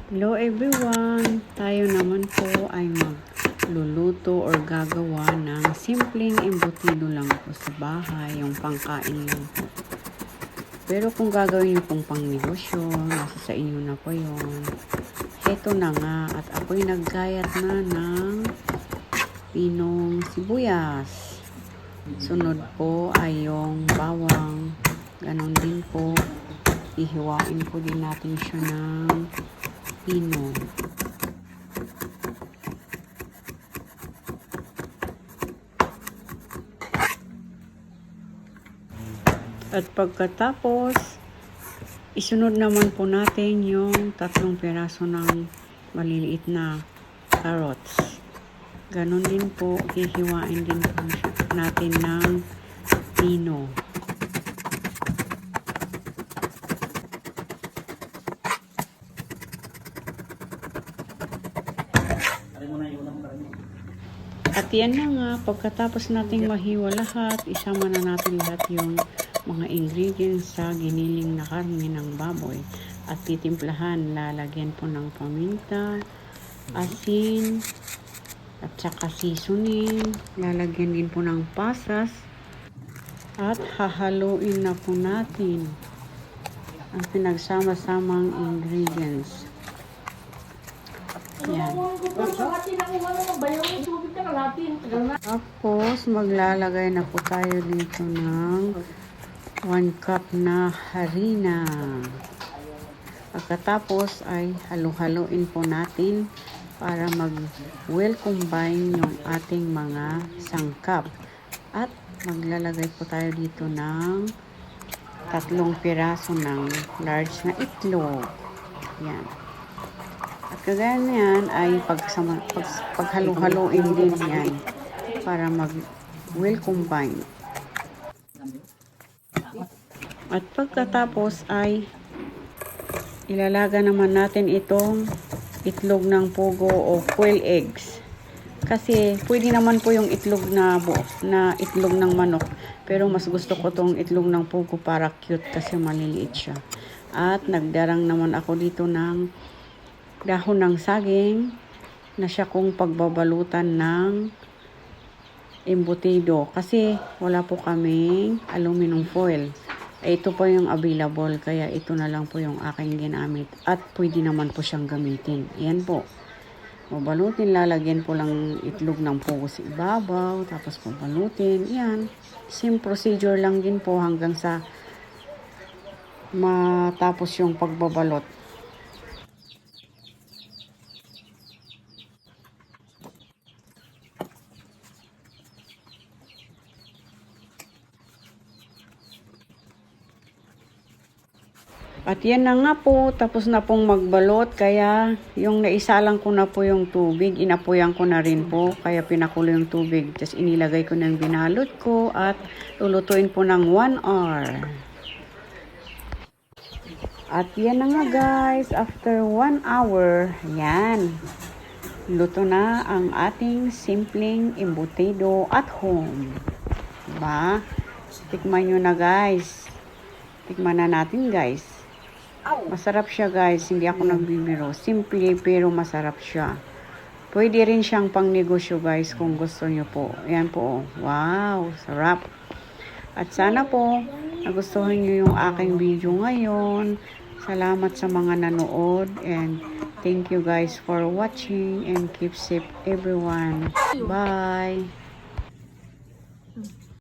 Hello everyone! Tayo naman po ay magluluto or gagawa ng simpleng embutido lang po sa bahay, yung pangkain lang po. Pero kung gagawin nyo pong pang negosyo, nasa sa inyo na po yun. Ito na nga, at ako'y naggayat na ng pinong sibuyas. Sunod po ay yung bawang. Ganon din po. Ihiwain po din natin siya ng pinon. At pagkatapos, isunod naman po natin yung 3 piraso ng maliliit na carrots. Ganon din po, hihiwain din po natin ng pino. At yan na nga, pagkatapos nating mahiwa lahat, isama na natin lahat yung mga ingredients sa giniling na karne ng baboy. At titimplahan, lalagyan po ng paminta, asin, at saka seasoning. Lalagyan din po ng pasas. At hahaluin na po natin ang pinagsama-samang ingredients. Yan. Tapos, maglalagay na po tayo dito ng 1 cup na harina. Pagkatapos ay halu-haluin po natin para well combine yung ating mga sangkap. At maglalagay po tayo dito ng 3 piraso ng large na itlog. Yan. At kagaya niyan ay paghalu-haluin din yan para well combine. At pagkatapos ay ilalaga naman natin itong itlog ng pugo o quail eggs. Kasi pwede naman po yung itlog na itlog ng manok. Pero mas gusto ko tong itlog ng pugo para cute kasi maliliit siya. At nagdarang naman ako dito ng dahon ng saging na siya kong pagbabalutan ng embutido. Kasi wala po kaming aluminum foil. Ito po yung available, kaya ito na lang po yung aking ginamit. At pwede naman po siyang gamitin. Yan po. Babalutin, lalagyan po lang itlog ng pugo sa ibabaw, tapos babalutin. Yan. Same procedure lang din po hanggang sa matapos yung pagbabalot. At yan na nga po, tapos na pong magbalot, kaya yung naisalang ko na po yung tubig, inapuyan ko na rin po, kaya pinakulo yung tubig. Tapos inilagay ko na yung binalot ko at lulutuin po ng 1 hour. At yan na nga guys, after 1 hour, yan. Luto na ang ating simpleng embutido at home. Diba? Tikman nyo na guys. Tikman na natin guys. Masarap siya guys, hindi ako nagbibiro. Simple pero masarap siya. Pwede rin siyang pang negosyo guys kung gusto nyo po. Ayan po. Wow, sarap. At sana po nagustuhan nyo yung aking video ngayon. Salamat sa mga nanood and thank you guys for watching and keep safe everyone. Bye!